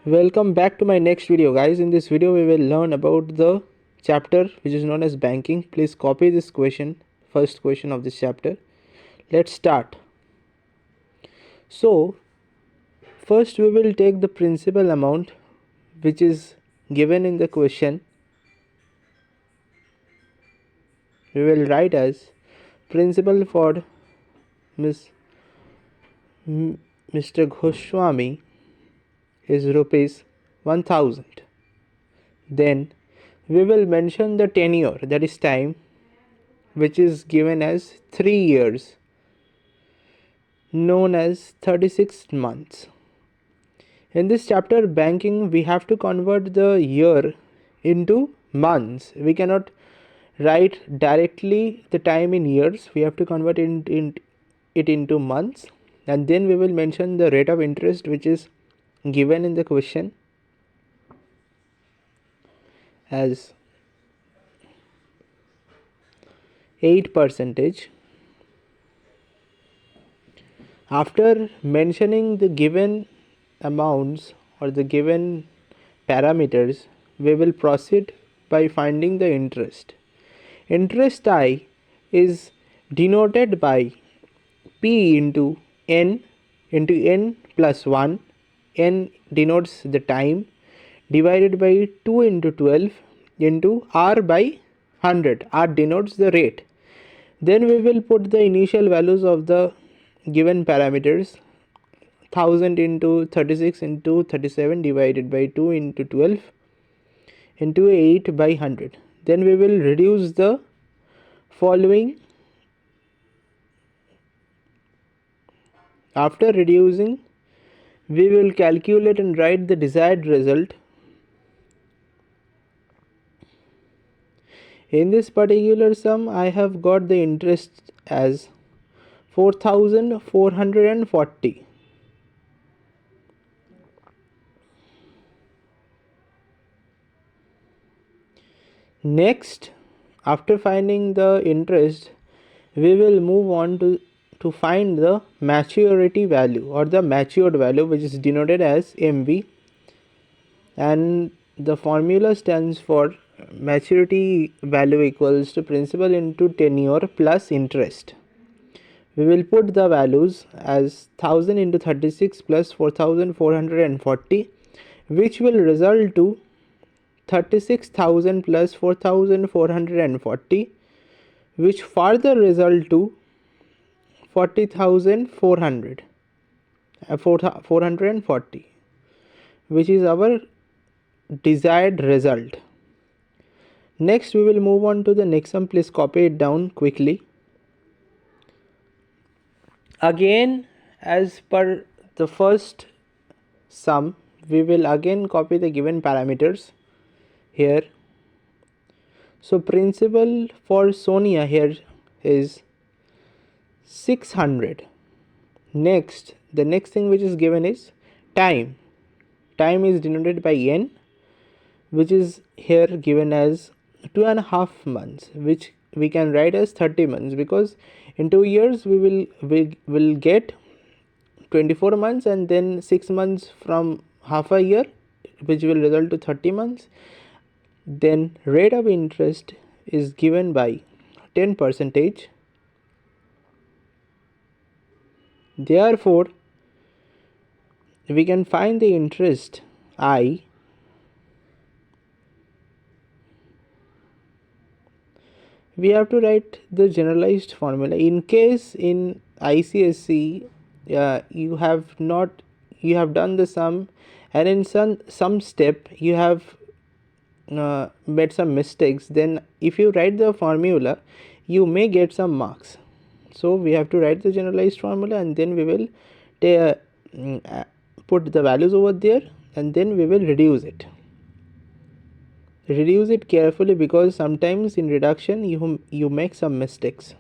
Welcome back to my next video, guys. In this video we will learn about the chapter which is known as banking. Please copy this question, first question of this chapter. Let's start. So first we will take the principal amount which is given in the question. We will write as principal for Mr. Goswami is rupees 1000. Then we will mention the tenure, that is time, which is given as 3 years, known as 36 months. In this chapter banking, we have to convert the year into months. We cannot write directly the time in years. We have to convert it into months, and then we will mention the rate of interest which is given in the question as 8%. After mentioning the given amounts or the given parameters, we will proceed by finding the interest. Interest I is denoted by P into N plus 1. N denotes the time, divided by 2 into 12 into R by 100. R denotes the rate. Then we will put the initial values of the given parameters, 1000 into 36 into 37 divided by 2 into 12 into 8 by 100. Then we will reduce the following. After reducing, we will calculate and write the desired result. In this particular sum, I have got the interest as 4440. Next, after finding the interest, we will move on to find the maturity value or the matured value, which is denoted as MV, and the formula stands for maturity value equals to principal into tenure plus interest. We will put the values as 1000 into 36 plus 4440, which will result to 36,000 plus 4440, which further result to 440, which is our desired result. Next, we will move on to the next sum. Please copy it down quickly. Again, as per the first sum, we will again copy the given parameters here. So principal for Sonia here is 600. Next, the next thing which is given is time. Time is denoted by N, which is here given as 2.5 months, which we can write as 30 months, because in 2 years we will get 24 months, and then 6 months from half a year, which will result to 30 months. Then rate of interest is given by 10%. Therefore, we can find the interest I we have to write the generalized formula. In case in ICSE you have done the sum, and in some step you have made some mistakes, then if you write the formula you may get some marks. So we have to write the generalized formula, and then we will put the values over there, and then we will reduce it. Reduce it carefully, because sometimes in reduction you make some mistakes.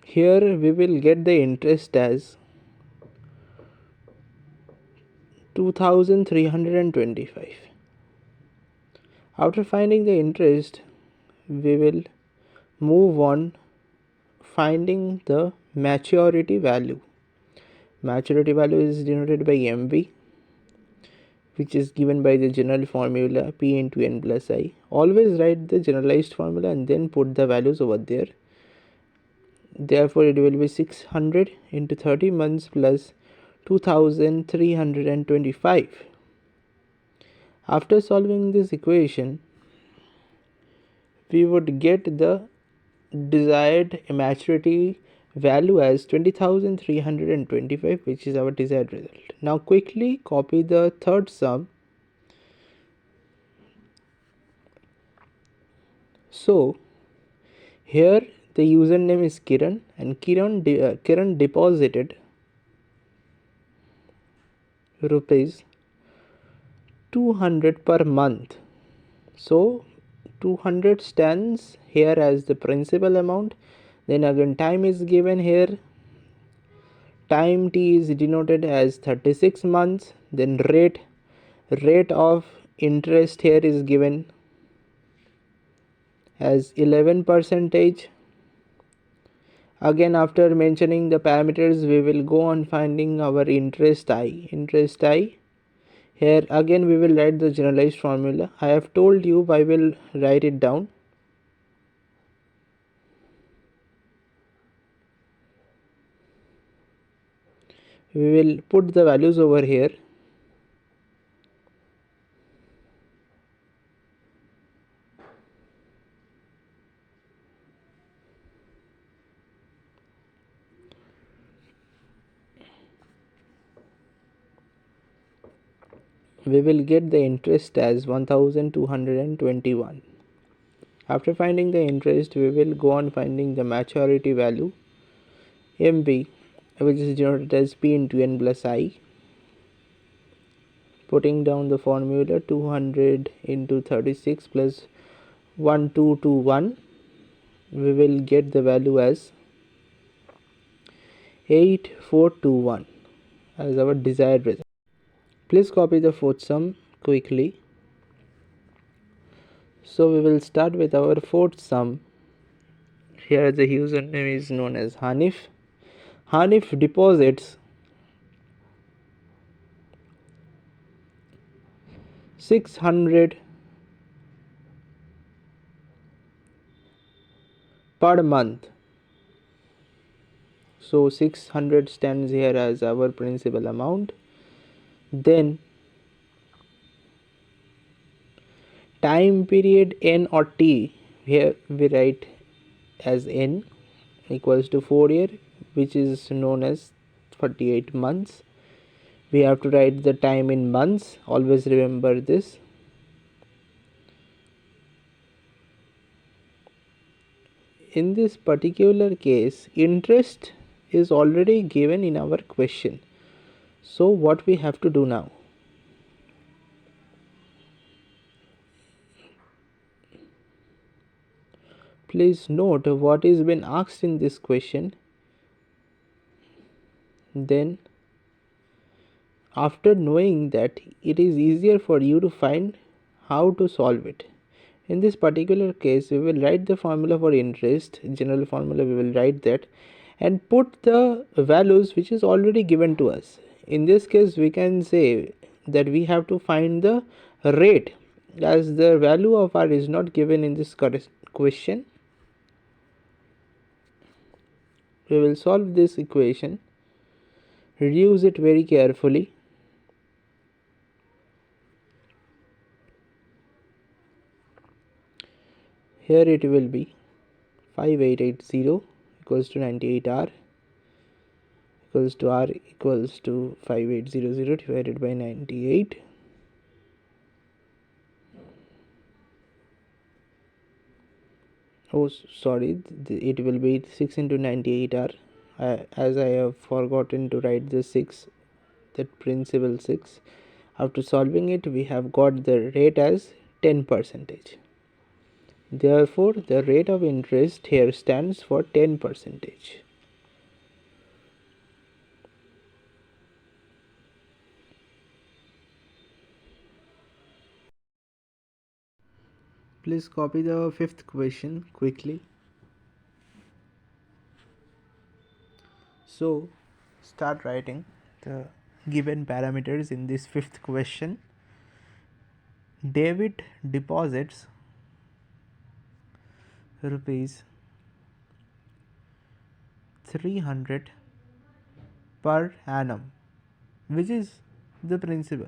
Here we will get the interest as 2325. After finding the interest, we will move on finding the maturity value. Maturity value is denoted by MV, which is given by the general formula P into N plus I. Always write the generalized formula and then put the values over there. Therefore, it will be 600 into 30 months plus 2325. After solving this equation, we would get the desired maturity value as 20,325, which is our desired result. Now quickly copy the third sum. So here the username is Kiran, and Kiran deposited rupees 200 per month. So 200 stands here as the principal amount. Then again time is given here. Time t is denoted as 36 months. Then rate of interest here is given as 11 percentage. Again, after mentioning the parameters, we will go on finding our interest I. Here again we will write the generalized formula. I have told you I will write it down. We will put the values over here. We will get the interest as 1221. After finding the interest, we will go on finding the maturity value MB, which is denoted as P into N plus I. Putting down the formula 200 into 36 plus 1221, we will get the value as 8421 as our desired result. Please copy the fourth sum quickly. So we will start with our fourth sum. Here the username is known as Hanif. Hanif deposits 600 per month. So 600 stands here as our principal amount. Then time period N or T, here we write as N equals to 4 year, which is known as 48 months. We have to write the time in months. Always remember this. In this particular case, interest is already given in our question. So what we have to do now? Please note what is been asked in this question. Then after knowing that, it is easier for you to find how to solve it. In this particular case, we will write the formula for interest, general formula, we will write that and put the values which is already given to us. In this case, we can say that we have to find the rate, as the value of r is not given in this question. We will solve this equation, reduce it very carefully. Here it will be 5880 equals to 98r equals to r equals to 5800 divided by 98. Oh sorry, it will be 6 into 98r, as I have forgotten to write the 6, that principal 6. After solving it, we have got the rate as 10%. Therefore the rate of interest here stands for 10%. Please copy the fifth question quickly. So start writing the given parameters in this fifth question. David deposits rupees 300 per annum, which is the principal.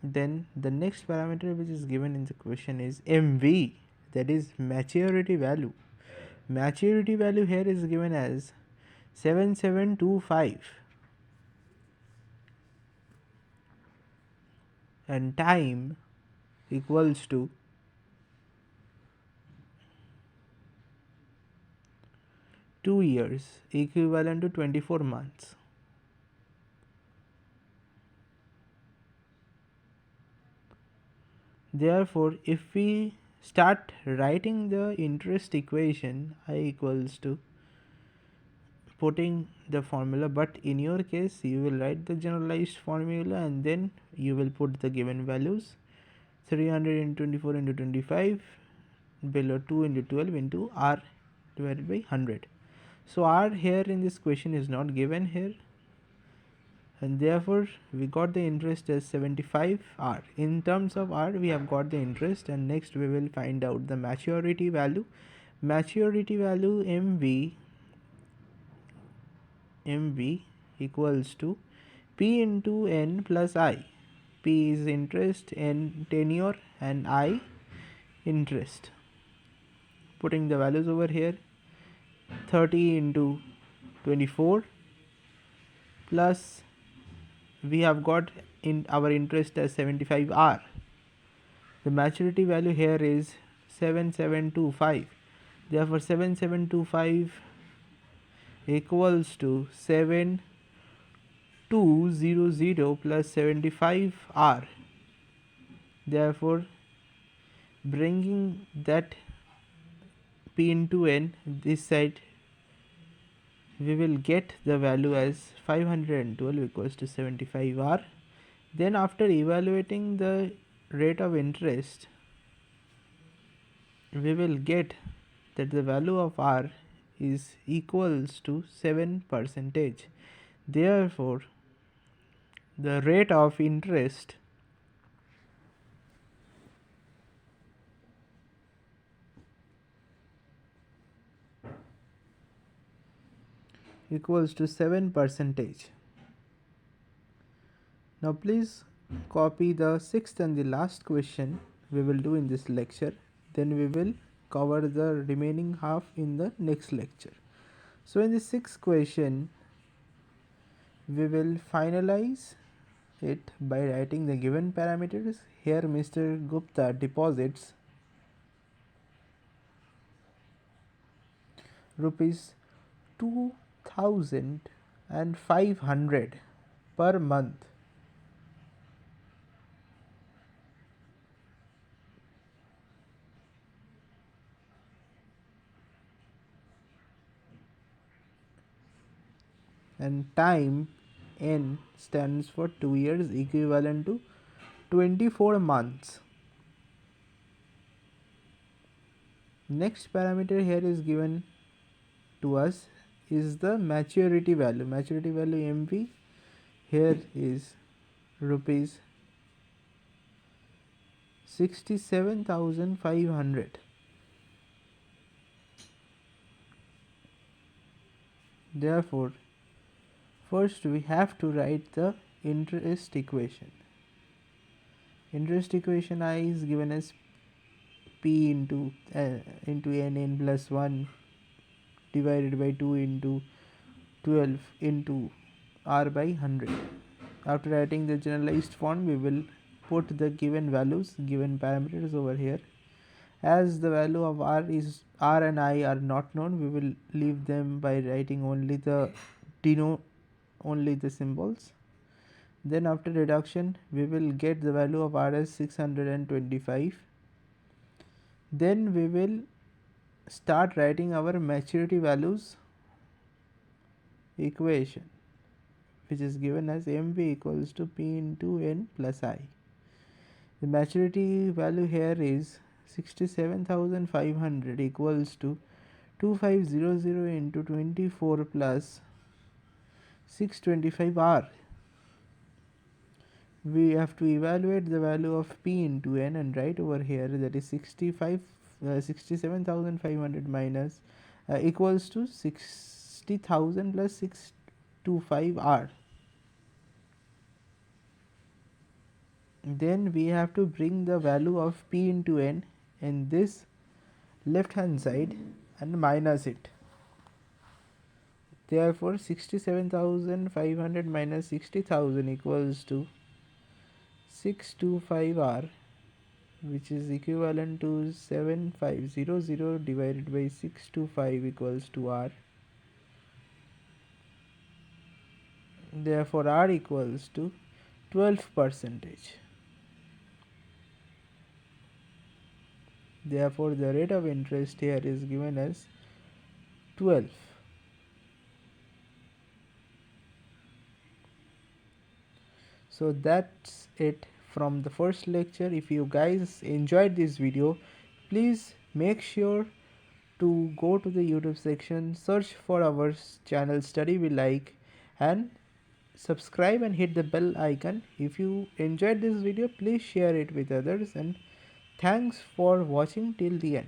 Then the next parameter which is given in the question is MV, that is maturity value. Maturity value here is given as 7725 and time equals to 2 years, equivalent to 24 months. Therefore, if we start writing the interest equation, I equals to putting the formula, but in your case you will write the generalized formula and then you will put the given values. 300 into 24 into 25 below 2 into 12 into r divided by 100. So r here in this question is not given here, and therefore we got the interest as 75 r. In terms of r we have got the interest, and next we will find out the maturity value. Maturity value mv equals to p into n plus I. P is interest, n tenure, and I interest. Putting the values over here, 30 into 24 plus we have got in our interest as 75 r. The maturity value here is 7725. Therefore 7725 equals to 7200 plus 75 r. Therefore bringing that p into n this side, we will get the value as 512 equals to 75 r. Then after evaluating the rate of interest, we will get that the value of r is equals to 7%. Therefore the rate of interest equals to 7%. Now please copy the sixth and the last question we will do in this lecture. Then we will cover the remaining half in the next lecture. So in the sixth question, we will finalize it by writing the given parameters. Here Mr. Gupta deposits rupees 2500 per month and time n stands for 2 years, equivalent to 24 months. Next parameter here is given to us is the maturity value. Maturity value mv here is rupees 67,500. Therefore first we have to write the interest equation. Interest equation I is given as p into n plus 1 divided by 2 into 12 into r by 100. After writing the generalized form, we will put the given values, given parameters over here. As the value of r and I are not known, we will leave them by writing only the symbols. Then after reduction, we will get the value of r as 625. Then we will start writing our maturity values equation, which is given as mv equals to p into n plus I. The maturity value here is 67,500 equals to 2500 into 24 plus 625R. We have to evaluate the value of P into N and write over here that is 67,500 minus equals to 60,000 plus 625R. Then we have to bring the value of P into N in this left hand side and minus it. Therefore 67,500 minus 60,000 equals to 625R, which is equivalent to 7500 divided by 625 equals to R. Therefore R equals to 12%. Therefore the rate of interest here is given as 12. So that's it from the first lecture. If you guys enjoyed this video, please make sure to go to the YouTube section, search for our channel Study We Like, and subscribe and hit the bell icon. If you enjoyed this video, please share it with others, and thanks for watching till the end.